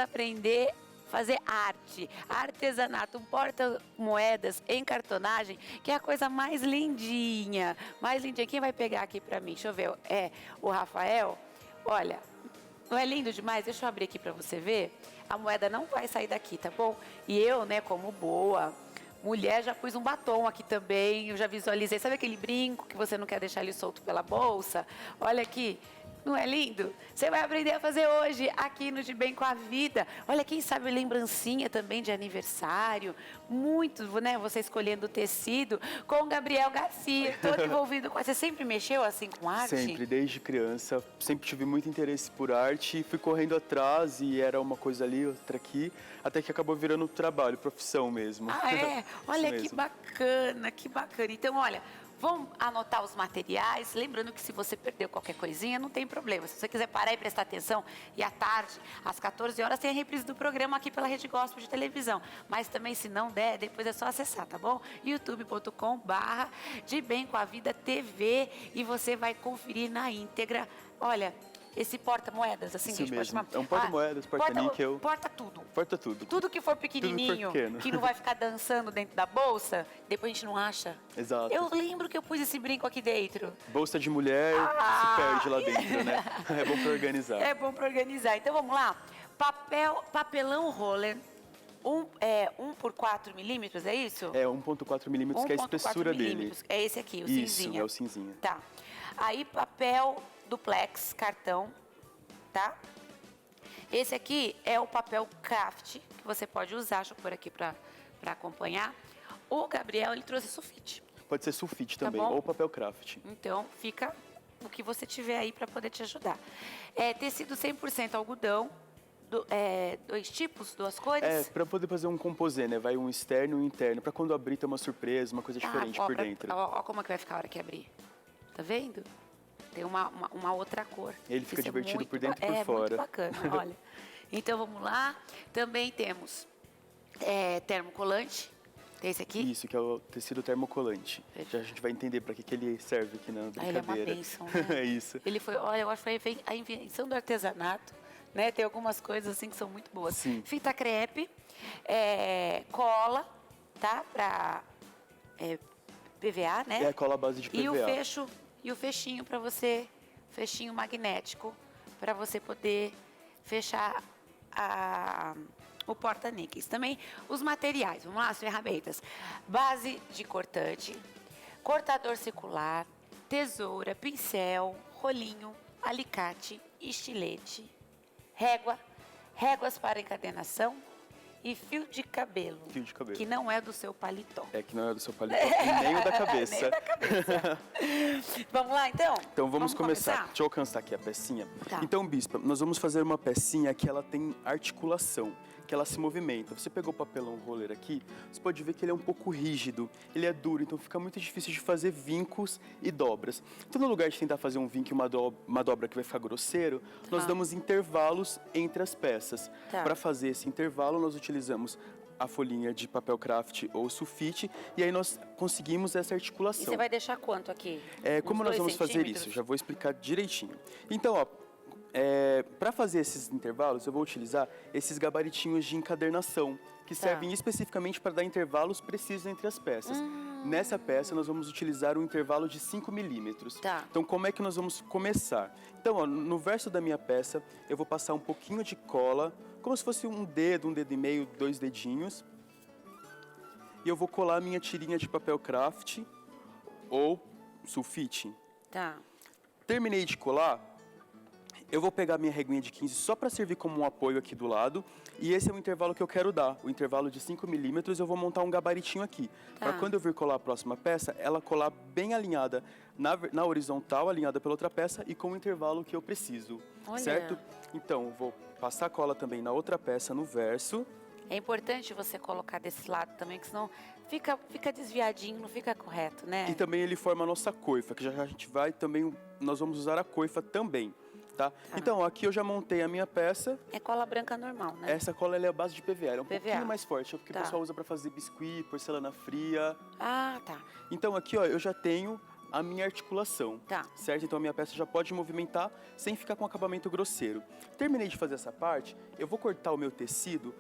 aprender fazer arte, artesanato, um porta-moedas em cartonagem, que é a coisa mais lindinha, mais lindinha. Quem vai pegar aqui pra mim? Deixa eu ver, o Rafael. Olha, não é lindo demais? Deixa eu abrir aqui pra você ver. A moeda não vai sair daqui, tá bom? E eu, né, como boa mulher, já pus um batom aqui também, eu já visualizei. Sabe aquele brinco que você não quer deixar ele solto pela bolsa? Olha aqui. Não é lindo? Você vai aprender a fazer hoje aqui no De Bem com a Vida. Olha, quem sabe lembrancinha também de aniversário. Muito, né? Você escolhendo o tecido com o Gabriel Garcia, todo envolvido com... Você sempre mexeu assim com arte? Sempre, desde criança. Sempre tive muito interesse por arte. Fui correndo atrás e era uma coisa ali, outra aqui. Até que acabou virando trabalho, profissão mesmo. Ah, é? Olha que bacana, que bacana. Então, olha... Vamos anotar os materiais, lembrando que se você perdeu qualquer coisinha, não tem problema. Se você quiser parar e prestar atenção, e à tarde, às 14 horas, tem a reprise do programa aqui pela Rede Gospel de televisão. Mas também, se não der, depois é só acessar, tá bom? youtube.com/De Bem com a Vida TV e você vai conferir na íntegra. Olha... Esse porta-moedas, assim, Isso que a gente mesmo. pode chamar. É um porta-moedas, porta-níquel. Porta tudo. Porta tudo. Tudo que for pequenininho, que não vai ficar dançando dentro da bolsa, depois a gente não acha. Exato. Eu lembro que eu pus esse brinco aqui dentro. Bolsa de mulher se perde lá dentro, né? É bom pra organizar. É bom pra organizar. Então vamos lá. Papelão roller. 1 por 4 milímetros, é isso? É 1,4 milímetros, que é a espessura dele. É esse aqui, o Isso, cinzinha. é o cinzinha. Tá. Aí papel duplex, cartão, tá? Esse aqui é o papel craft, que você pode usar, deixa eu pôr aqui pra acompanhar. O Gabriel, ele trouxe sulfite. Pode ser sulfite também, bom? ou papel craft. Então, fica o que você tiver aí para poder te ajudar. Tecido 100% algodão, 2 tipos, 2 cores? Para poder fazer um composê, né? Vai um externo e um interno, para quando abrir ter uma surpresa, uma coisa diferente por dentro. Ó como é que vai ficar a hora que abrir. Tá vendo? Tem uma outra cor. Ele fica divertido por dentro e por fora. fora. É muito bacana, olha. Então, vamos lá. Também temos termocolante. Tem esse aqui? Isso, que é o tecido termocolante. Já a gente vai entender para que ele serve aqui na brincadeira. Ele é uma bênção, né? É isso. Ele foi, olha, eu acho que foi a invenção do artesanato, né? Tem algumas coisas assim que são muito boas. Sim. Fita crepe, cola, tá? Pra PVA, né? É a cola à base de PVA. E o fechinho para você, fechinho magnético, para você poder fechar o porta-níqueis. Também os materiais, vamos lá, as ferramentas. Base de cortante, cortador circular, tesoura, pincel, rolinho, alicate, estilete, réguas para encadernação e fio de cabelo. Fio de cabelo. Que não é do seu paletó. Que não é do seu paletó, e nem o da cabeça. Nem o da cabeça. Vamos lá, então? Então vamos começar. Deixa eu alcançar aqui a pecinha. Tá. Então, Bispa, nós vamos fazer uma pecinha que ela tem articulação, que ela se movimenta. Você pegou o papelão roller aqui, você pode ver que ele é um pouco rígido, ele é duro, então fica muito difícil de fazer vincos e dobras. Então, no lugar de tentar fazer um vinco e uma dobra que vai ficar grosseiro, nós damos intervalos entre as peças. Tá. Para fazer esse intervalo, nós utilizamos a folhinha de papel craft ou sulfite, e aí nós conseguimos essa articulação. E você vai deixar quanto aqui? Como nós vamos fazer isso? Já vou explicar direitinho. Então, ó, para fazer esses intervalos, eu vou utilizar esses gabaritinhos de encadernação, que servem especificamente para dar intervalos precisos entre as peças. Nessa peça, nós vamos utilizar um intervalo de 5 milímetros. Tá. Então, como é que nós vamos começar? Então, ó, no verso da minha peça, eu vou passar um pouquinho de cola, como se fosse um dedo e meio, 2 dedinhos. E eu vou colar a minha tirinha de papel craft ou sulfite. Tá. Terminei de colar, eu vou pegar minha reguinha de 15 só para servir como um apoio aqui do lado. E esse é o intervalo que eu quero dar. O intervalo de 5 milímetros, eu vou montar um gabaritinho aqui. Para quando eu vir colar a próxima peça, ela colar bem alinhada na horizontal, alinhada pela outra peça e com o intervalo que eu preciso. Olha. Certo? Então, eu vou passar a cola também na outra peça, no verso. É importante você colocar desse lado também, que senão fica desviadinho, não fica correto, né? E também ele forma a nossa coifa, que já a gente vai também, nós vamos usar a coifa também. Tá? Então, aqui eu já montei a minha peça. É cola branca normal, né? Essa cola ela é a base de PVA, é um PVA. pouquinho mais forte, porque o pessoal usa para fazer biscuit, porcelana fria. Ah, tá. Então aqui, ó, eu já tenho a minha articulação. Tá. Certo? Então a minha peça já pode movimentar sem ficar com acabamento grosseiro. Terminei de fazer essa parte, eu vou cortar o meu tecido,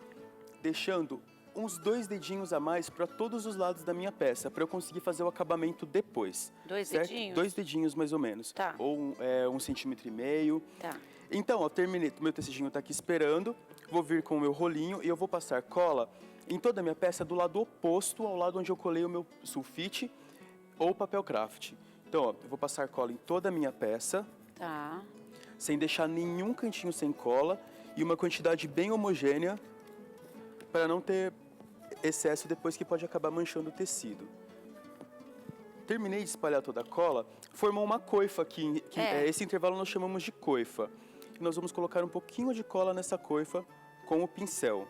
deixando uns 2 dedinhos a mais para todos os lados da minha peça, para eu conseguir fazer o acabamento depois. 2 certo? dedinhos? 2 dedinhos mais ou menos. Tá. Ou 1,5 centímetros. Tá. Então, ó, terminei, o meu tecidinho tá aqui esperando, vou vir com o meu rolinho e eu vou passar cola em toda a minha peça do lado oposto ao lado onde eu colei o meu sulfite ou papel craft. Então, ó, eu vou passar cola em toda a minha peça, Tá. sem deixar nenhum cantinho sem cola e uma quantidade bem homogênea para não ter excesso depois que pode acabar manchando o tecido. Terminei de espalhar toda a cola, formou uma coifa aqui, esse intervalo nós chamamos de coifa. E nós vamos colocar um pouquinho de cola nessa coifa com o pincel.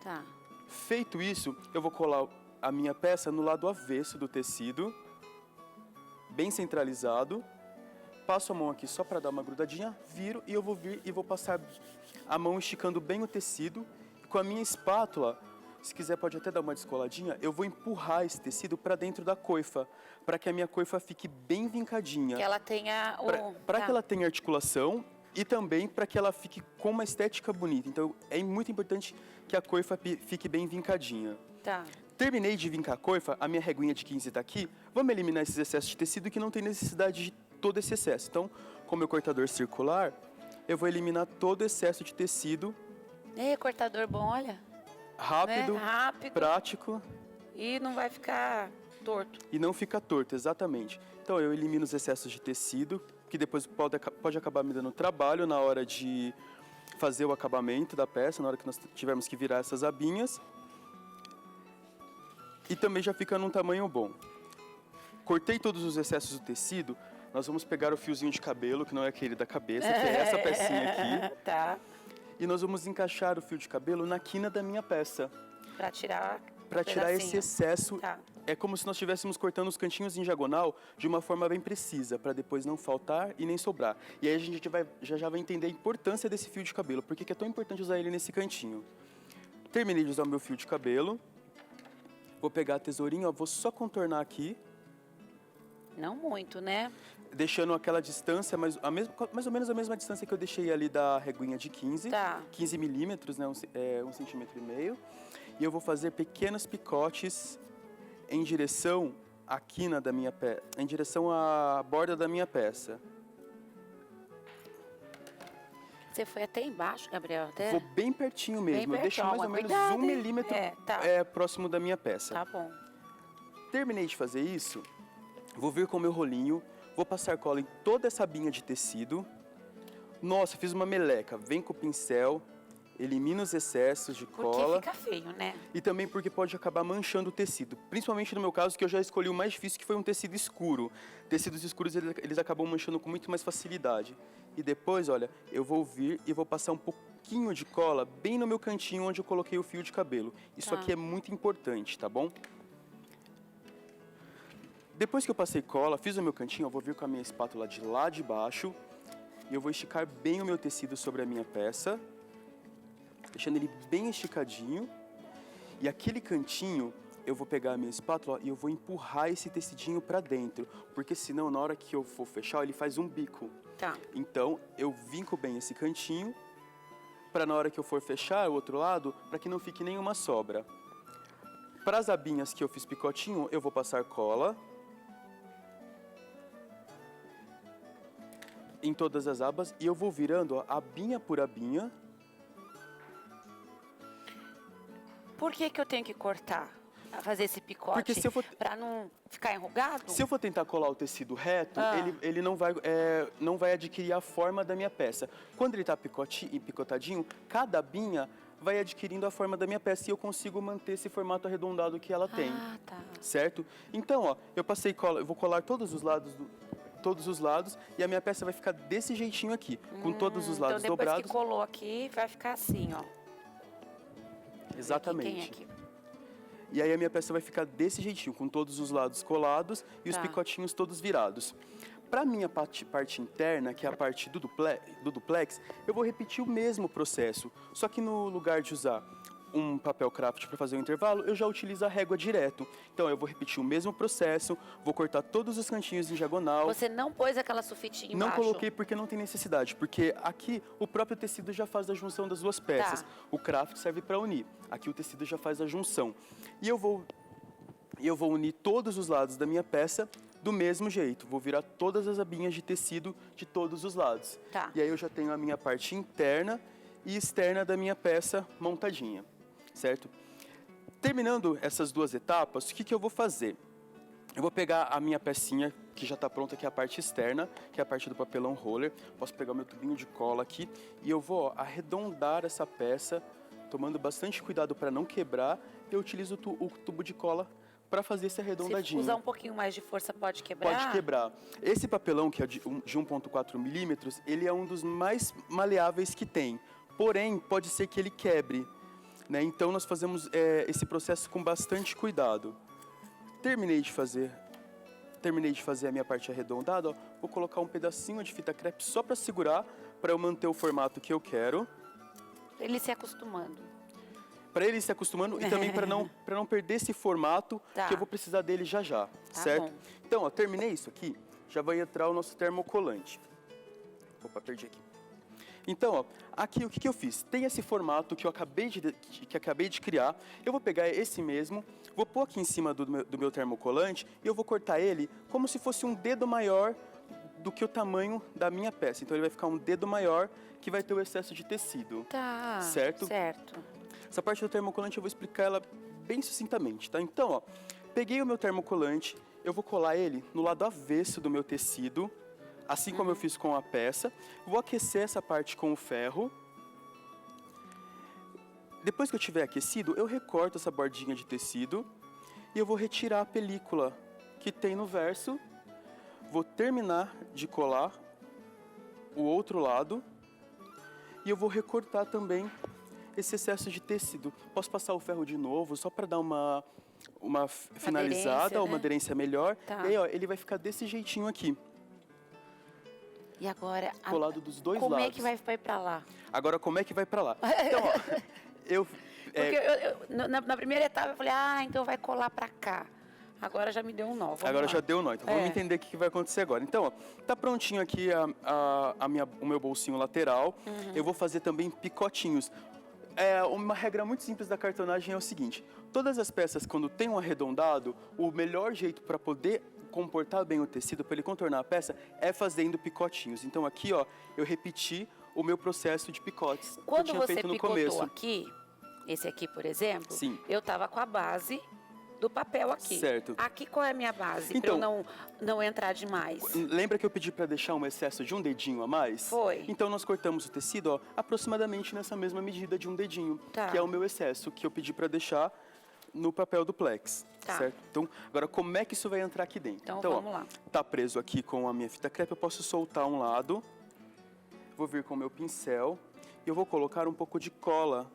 Tá. Feito isso, eu vou colar a minha peça no lado avesso do tecido, bem centralizado. Passo a mão aqui só para dar uma grudadinha, viro e eu vou vir e vou passar a mão esticando bem o tecido. E com a minha espátula, se quiser pode até dar uma descoladinha, eu vou empurrar esse tecido para dentro da coifa, para que a minha coifa fique bem vincadinha. Que ela tenha o... Para tá. que ela tenha articulação e também para que ela fique com uma estética bonita. Então é muito importante que a coifa fique bem vincadinha. Tá. Terminei de vincar a coifa, a minha reguinha de 15 está aqui. Vamos eliminar esses excessos de tecido que não tem necessidade de todo esse excesso. Então, com o meu cortador circular, eu vou eliminar todo o excesso de tecido. Cortador bom, olha. Rápido, Né? Rápido. prático E não vai ficar torto. e não fica torto, exatamente. Então eu elimino os excessos de tecido, que depois pode acabar me dando trabalho na hora de fazer o acabamento da peça, na hora que nós tivermos que virar essas abinhas. E também já fica num tamanho bom. Cortei todos os excessos do tecido, nós vamos pegar o fiozinho de cabelo, que não é aquele da cabeça, que é essa pecinha aqui. Tá. E nós vamos encaixar o fio de cabelo na quina da minha peça. Pra tirar Para tirar esse pedacinho. excesso, Tá. é como se nós estivéssemos cortando os cantinhos em diagonal de uma forma bem precisa, para depois não faltar e nem sobrar. E aí a gente já vai entender a importância desse fio de cabelo, porque é tão importante usar ele nesse cantinho. Terminei de usar o meu fio de cabelo. Vou pegar a tesourinha, ó, vou só contornar aqui, Não muito, né? deixando aquela distância, mais ou menos a mesma distância que eu deixei ali da reguinha de 15. Tá. 15 milímetros, né, 1,5 centímetro. E eu vou fazer pequenos picotes em direção à quina da minha peça, em direção à borda da minha peça. Você foi até embaixo, Gabriel? Até... Vou bem pertinho mesmo, Bem eu deixo pertinho, mais ou mas menos cuidado, 1 hein? milímetro Tá. próximo da minha peça. Tá bom. Terminei de fazer isso, vou vir com o meu rolinho, vou passar cola em toda essa abinha de tecido. Nossa, fiz uma meleca. Vem com o pincel, elimina os excessos de Porque cola. fica feio, né? E também porque pode acabar manchando o tecido. Principalmente no meu caso, que eu já escolhi o mais difícil, que foi um tecido escuro. Tecidos escuros, eles acabam manchando com muito mais facilidade. E depois, olha, eu vou vir e vou passar um pouquinho de cola bem no meu cantinho onde eu coloquei o fio de cabelo. Isso Tá. aqui é muito importante, tá bom? Depois que eu passei cola, fiz o meu cantinho, eu vou vir com a minha espátula de lá de baixo e eu vou esticar bem o meu tecido sobre a minha peça, deixando ele bem esticadinho. E aquele cantinho, eu vou pegar a minha espátula e eu vou empurrar esse tecidinho para dentro, porque senão na hora que eu for fechar, ele faz um bico. Tá. Então, eu vinco bem esse cantinho, para na hora que eu for fechar o outro lado, para que não fique nenhuma sobra. Para as abinhas que eu fiz picotinho, eu vou passar cola em todas as abas e eu vou virando ó, abinha por abinha. Por que que eu tenho que cortar? Fazer esse picote? Porque se eu for- Pra não ficar enrugado? Se eu for tentar colar o tecido reto, Ah. ele não vai adquirir a forma da minha peça. Quando ele está picotadinho, cada abinha vai adquirindo a forma da minha peça e eu consigo manter esse formato arredondado que ela tem. Ah, tá. Certo? Então, ó, eu passei cola, eu vou colar todos os lados e a minha peça vai ficar desse jeitinho aqui, com todos os lados então, depois dobrados. que colou aqui, vai ficar assim, ó. Exatamente. Aqui tem aqui. E aí a minha peça vai ficar desse jeitinho, com todos os lados colados e os Tá. picotinhos todos virados. Para a minha parte interna, que é a parte do duplex, eu vou repetir o mesmo processo, só que no lugar de usar um papel craft para fazer o intervalo, eu já utilizo a régua direto. Então eu vou repetir o mesmo processo, vou cortar todos os cantinhos em diagonal. Você não pôs aquela sulfitinha Não embaixo? coloquei porque não tem necessidade, porque aqui o próprio tecido já faz a junção das duas peças. Tá. O craft serve para unir, aqui o tecido já faz a junção. E eu vou unir todos os lados da minha peça do mesmo jeito. Vou virar todas as abinhas de tecido de todos os lados. Tá. E aí eu já tenho a minha parte interna e externa da minha peça montadinha, certo? Terminando essas duas etapas, o que eu vou fazer? Eu vou pegar a minha pecinha, que já está pronta, que é a parte externa, que é a parte do papelão roller. Posso pegar o meu tubinho de cola aqui e eu vou arredondar essa peça, tomando bastante cuidado para não quebrar. Eu utilizo o tubo de cola para fazer esse arredondadinho. Se usar um pouquinho mais de força, pode quebrar? Pode quebrar. Esse papelão, que é de 1,4 milímetros, ele é um dos mais maleáveis que tem. Porém, pode ser que ele quebre, né? Então, nós fazemos esse processo com bastante cuidado. Terminei de fazer a minha parte arredondada, ó. Vou colocar um pedacinho de fita crepe só para segurar, para eu manter o formato que eu quero. Ele se acostumando. Para ele se acostumando e também para não perder esse formato, Tá. que eu vou precisar dele já já, certo? bom. Então, ó, terminei isso aqui, já vai entrar o nosso termocolante. Opa, perdi aqui. Então, ó, aqui o que eu fiz? Tem esse formato que eu acabei de criar. Eu vou pegar esse mesmo, vou pôr aqui em cima do meu termocolante e eu vou cortar ele como se fosse um dedo maior do que o tamanho da minha peça. Então ele vai ficar um dedo maior que vai ter o excesso de tecido. Tá. Certo? Certo. Essa parte do termocolante eu vou explicar ela bem sucintamente, tá? Então, ó, peguei o meu termocolante, eu vou colar ele no lado avesso do meu tecido, assim como eu fiz com a peça. Vou aquecer essa parte com o ferro. Depois que eu tiver aquecido, eu recorto essa bordinha de tecido e eu vou retirar a película que tem no verso. Vou terminar de colar o outro lado e eu vou recortar também esse excesso de tecido. Posso passar o ferro de novo, só para dar uma finalizada, aderência, né? uma aderência melhor. Tá. E aí, ó, ele vai ficar desse jeitinho aqui, E agora, colado dos dois como lados. é que vai para lá? Agora, como é que vai para lá? Então, ó, eu... Porque na primeira etapa eu falei, então vai colar para cá. Agora já me deu um nó. Vamos Agora lá. já deu nó, então vamos entender o que vai acontecer agora. Então, ó, tá prontinho aqui o meu bolsinho lateral. Eu vou fazer também picotinhos. Uma regra muito simples da cartonagem é o seguinte: todas as peças, quando tem um arredondado, o melhor jeito para poder comportar bem o tecido, para ele contornar a peça, é fazendo picotinhos. Então aqui, ó, eu repeti o meu processo de picotes que eu Quando tinha você feito no picotou começo. aqui, esse aqui, por exemplo, Sim. eu tava com a base do papel aqui. Certo. Aqui qual é a minha base? Então, para eu não entrar demais. Lembra que eu pedi para deixar um excesso de um dedinho a mais? Foi. Então nós cortamos o tecido, ó, aproximadamente nessa mesma medida de um dedinho, Tá. que é o meu excesso que eu pedi para deixar no papel do Plex, Tá. certo? Então, agora como é que isso vai entrar aqui dentro? Então, ó, vamos lá. tá preso aqui com a minha fita crepe, eu posso soltar um lado, vou vir com o meu pincel e eu vou colocar um pouco de cola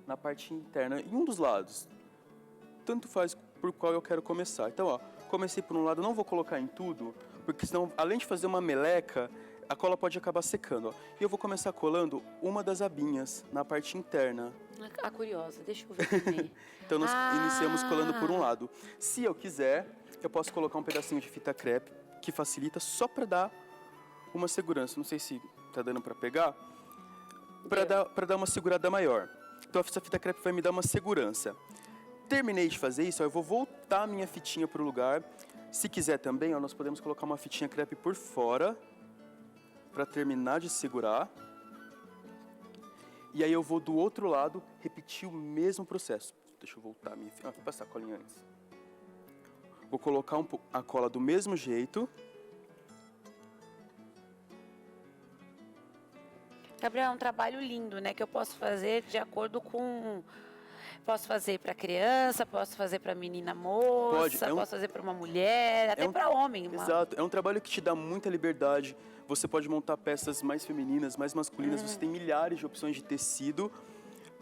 na parte interna, em um dos lados. Tanto faz por qual eu quero começar. Então, ó, comecei por um lado, não vou colocar em tudo, porque senão, além de fazer uma meleca, a cola pode acabar secando, ó. E eu vou começar colando uma das abinhas na parte interna. Curiosa, deixa eu ver também. Então, nós iniciamos colando por um lado. Se eu quiser, eu posso colocar um pedacinho de fita crepe, que facilita, só para dar uma segurança. Não sei se tá dando para pegar. Para dar uma segurada maior. Então, essa fita crepe vai me dar uma segurança. Terminei de fazer isso, ó, eu vou voltar a minha fitinha para o lugar. Se quiser também, ó, nós podemos colocar uma fitinha crepe por fora para terminar de segurar. E aí eu vou do outro lado repetir o mesmo processo. Deixa eu voltar a minha fitinha. Vou passar a colinha antes. Vou colocar a cola do mesmo jeito. Gabriel, é um trabalho lindo, né? Que eu posso fazer de acordo com... Posso fazer para criança, posso fazer para menina moça, posso fazer para uma mulher, até para homem. Exato, é um trabalho que te dá muita liberdade. Você pode montar peças mais femininas, mais masculinas. Você tem milhares de opções de tecido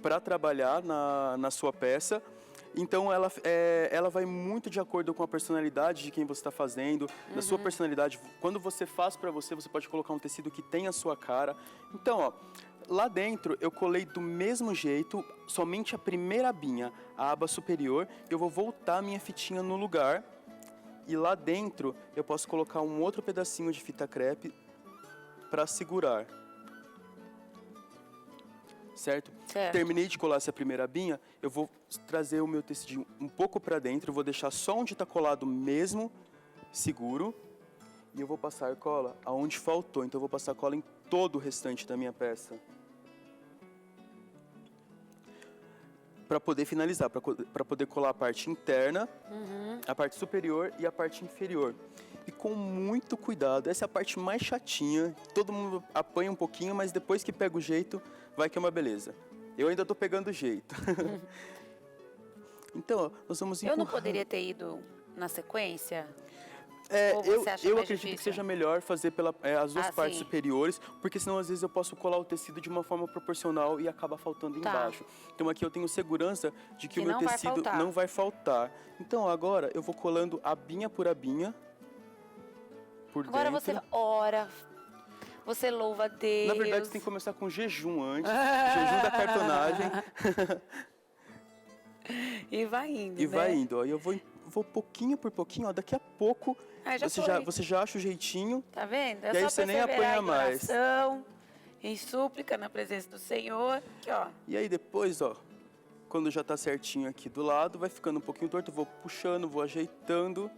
para trabalhar na sua peça. Então, ela vai muito de acordo com a personalidade de quem você está fazendo, da sua personalidade. Quando você faz para você, você pode colocar um tecido que tem a sua cara. Então, ó, Lá dentro, eu colei do mesmo jeito, somente a primeira abinha, a aba superior. Eu vou voltar a minha fitinha no lugar. E lá dentro, eu posso colocar um outro pedacinho de fita crepe para segurar. Certo? Terminei de colar essa primeira abinha, eu vou trazer o meu tecidinho um pouco para dentro, vou deixar só onde está colado mesmo seguro. E eu vou passar cola aonde faltou, então eu vou passar cola em todo o restante da minha peça. Para poder finalizar, para poder colar a parte interna, a parte superior e a parte inferior. E com muito cuidado, essa é a parte mais chatinha, todo mundo apanha um pouquinho, mas depois que pega o jeito, vai que é uma beleza. Eu ainda estou pegando o jeito. Então, ó, nós vamos empurrar. Eu não poderia ter ido na sequência? Ou Eu você acha acredito mais que difícil? seja melhor fazer as duas partes sim. superiores, porque senão às vezes eu posso colar o tecido de uma forma proporcional e acaba faltando embaixo. Então aqui eu tenho segurança de que o meu não vai tecido faltar. não vai faltar. Então agora eu vou colando abinha por abinha por Agora dentro. você ora, você louva a Deus. Na verdade, você tem que começar com jejum antes, jejum da cartonagem. E vai indo, E né? vai indo, ó. E eu vou pouquinho por pouquinho, ó. Daqui a pouco você já acha o jeitinho. Tá vendo? É E aí só você nem perseverar apanha em mais. oração, em súplica na presença do Senhor. Aqui, ó. E aí depois, ó, quando já tá certinho aqui do lado, vai ficando um pouquinho torto, vou puxando, vou ajeitando,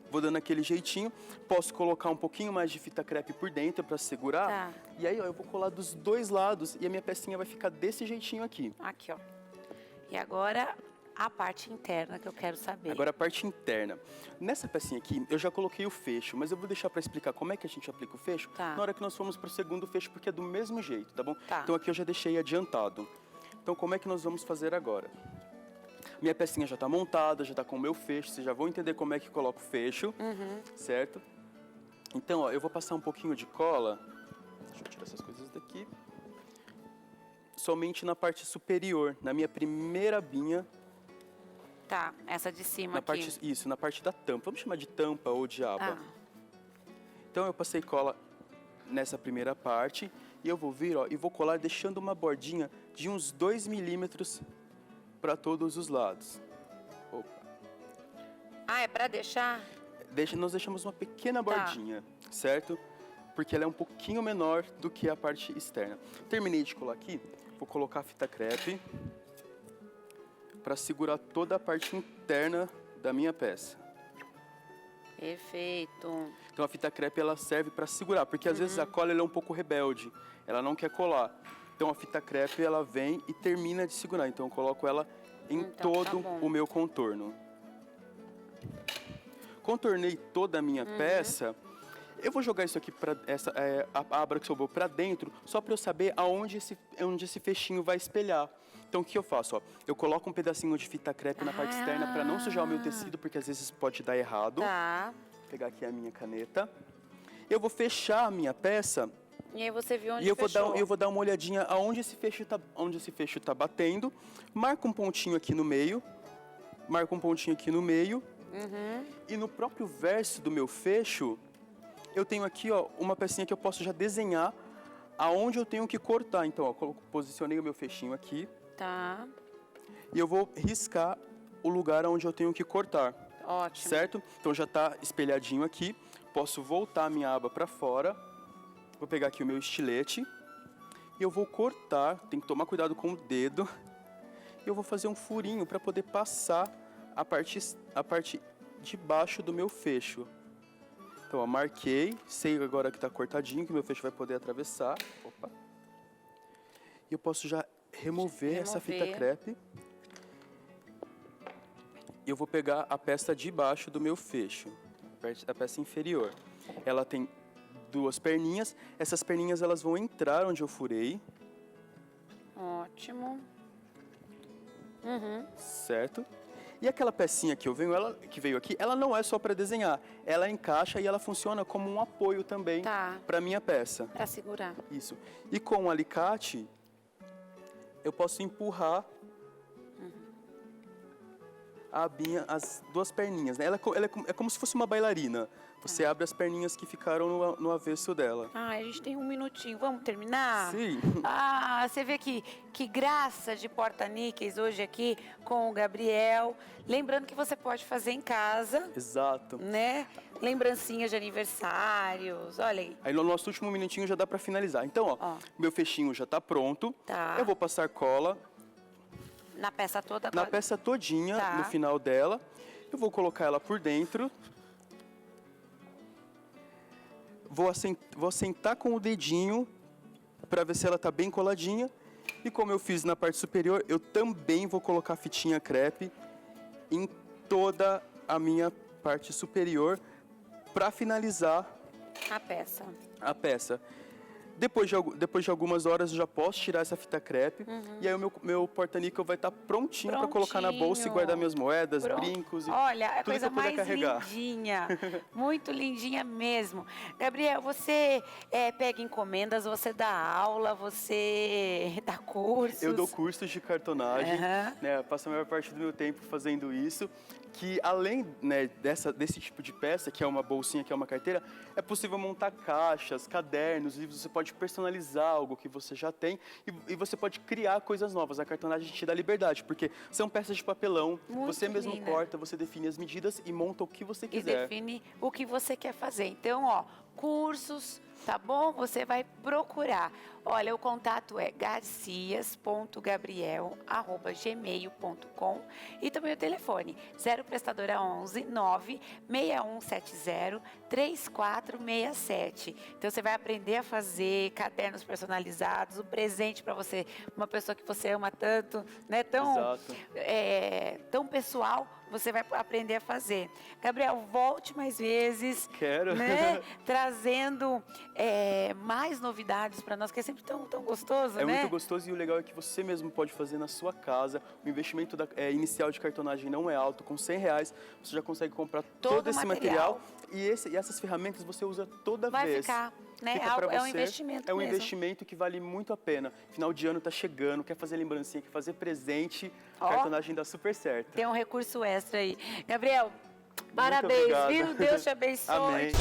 vou dando aquele jeitinho. Posso colocar um pouquinho mais de fita crepe por dentro para segurar. Tá. E aí, ó, eu vou colar dos dois lados e a minha pecinha vai ficar desse jeitinho aqui. Aqui, ó. E agora a parte interna que eu quero saber. Agora a parte interna. Nessa pecinha aqui, eu já coloquei o fecho, mas eu vou deixar para explicar como é que a gente aplica o fecho Tá. na hora que nós formos pro segundo fecho, porque é do mesmo jeito, tá bom? Tá. Então aqui eu já deixei adiantado. Então como é que nós vamos fazer agora? Minha pecinha já tá montada, já tá com o meu fecho, vocês já vão entender como é que coloca o fecho, certo? Então, ó, eu vou passar um pouquinho de cola. Deixa eu tirar essas coisas daqui. Somente na parte superior, na minha primeira abinha. Tá, essa de cima Na aqui. parte, isso, na parte da tampa. Vamos chamar de tampa ou de aba. Então eu passei cola nessa primeira parte e eu vou vir, ó, e vou colar deixando uma bordinha de uns 2 milímetros para todos os lados. Opa. Ah, é pra deixar? Nós deixamos uma pequena bordinha, certo? Porque ela é um pouquinho menor do que a parte externa. Terminei de colar aqui, vou colocar a fita crepe para segurar toda a parte interna da minha peça. Perfeito. Então a fita crepe ela serve para segurar, porque às vezes a cola ela é um pouco rebelde, ela não quer colar. Então a fita crepe ela vem e termina de segurar. Então eu coloco ela em Então, tá todo bom. o meu contorno. Contornei toda a minha peça. Eu vou jogar isso aqui para a aba que sobrou para dentro, só para eu saber onde esse fechinho vai espelhar. Então o que eu faço? Ó, eu coloco um pedacinho de fita crepe na parte externa para não sujar o meu tecido, porque às vezes pode dar errado. Tá. Vou pegar aqui a minha caneta. Eu vou fechar a minha peça E aí você viu onde e eu fechou. vou dar uma olhadinha aonde esse fecho tá batendo. Marco um pontinho aqui no meio. Marco um pontinho aqui no meio. E no próprio verso do meu fecho, eu tenho aqui, ó, uma pecinha que eu posso já desenhar aonde eu tenho que cortar. Então, ó, posicionei o meu fechinho aqui. Tá. E eu vou riscar o lugar onde eu tenho que cortar. Ótimo. Certo? Então já tá espelhadinho aqui. Posso voltar a minha aba para fora. Vou pegar aqui o meu estilete. E eu vou cortar. Tem que tomar cuidado com o dedo. E eu vou fazer um furinho para poder passar a parte de baixo do meu fecho. Então, ó, marquei. Sei agora que tá cortadinho, que meu fecho vai poder atravessar. Opa. E eu posso já remover essa fita crepe. E eu vou pegar a peça de baixo do meu fecho, a peça inferior. Ela tem duas perninhas. Essas perninhas elas vão entrar onde eu furei. Ótimo. Certo? E aquela pecinha que que veio aqui, ela não é só para desenhar. Ela encaixa e ela funciona como um apoio também para minha peça. Para segurar. Isso. E com o alicate, eu posso empurrar a abinha, as duas perninhas, né? É como se fosse uma bailarina. Você abre as perninhas que ficaram no avesso dela. Ah, a gente tem um minutinho. Vamos terminar? Sim. Ah, você vê que graça de porta-níqueis hoje aqui com o Gabriel. Lembrando que você pode fazer em casa, Exato. né? Lembrancinhas de aniversários, olha aí. Aí no nosso último minutinho já dá pra finalizar. Então, ó, meu fechinho já tá pronto. Tá. Eu vou passar cola Na peça toda? na peça todinha, Tá. no final dela. Eu vou colocar ela por dentro. Vou assentar com o dedinho para ver se ela tá bem coladinha. E como eu fiz na parte superior, eu também vou colocar fitinha crepe em toda a minha parte superior para finalizar A peça. Depois de algumas horas eu já posso tirar essa fita crepe e aí o meu porta-níquel vai estar prontinho para colocar na bolsa e guardar minhas moedas, Pronto. brincos e Olha, é a tudo coisa que eu puder mais carregar. lindinha, muito lindinha mesmo. Gabriel, você pega encomendas, você dá aula, você dá cursos? Eu dou cursos de cartonagem, Aham. né? Passo a maior parte do meu tempo fazendo isso. Que além, né, desse tipo de peça, que é uma bolsinha, que é uma carteira, é possível montar caixas, cadernos, livros. Você pode personalizar algo que você já tem e você pode criar coisas novas. A cartonagem te dá liberdade, porque são peças de papelão, Muito você mesmo linda. corta, você define as medidas e monta o que você E quiser. define o que você quer fazer. Então, ó, cursos, tá bom? Você vai procurar. Olha, o contato é garcias.gabriel@gmail.com e também o telefone 0 prestadora 11 96170 3467. Então você vai aprender a fazer cadernos personalizados, um presente para você, uma pessoa que você ama tanto, né? Tão Exato. tão pessoal, você vai aprender a fazer. Gabriel, volte mais vezes. Quero. Né? Trazendo mais novidades para nós, que é sempre tão gostoso, É né? muito gostoso e o legal é que você mesmo pode fazer na sua casa. O investimento inicial de cartonagem não é alto. Com R$100 você já consegue comprar todo esse material. E essas ferramentas você usa toda Vai vez. ficar, né? Fica pra É um você. investimento É um mesmo. investimento que vale muito a pena. Final de ano tá chegando, quer fazer lembrancinha, quer fazer presente, Ó. a cartonagem dá super certo. Tem um recurso extra aí. Gabriel, parabéns, obrigado. viu? Deus te abençoe. Amém.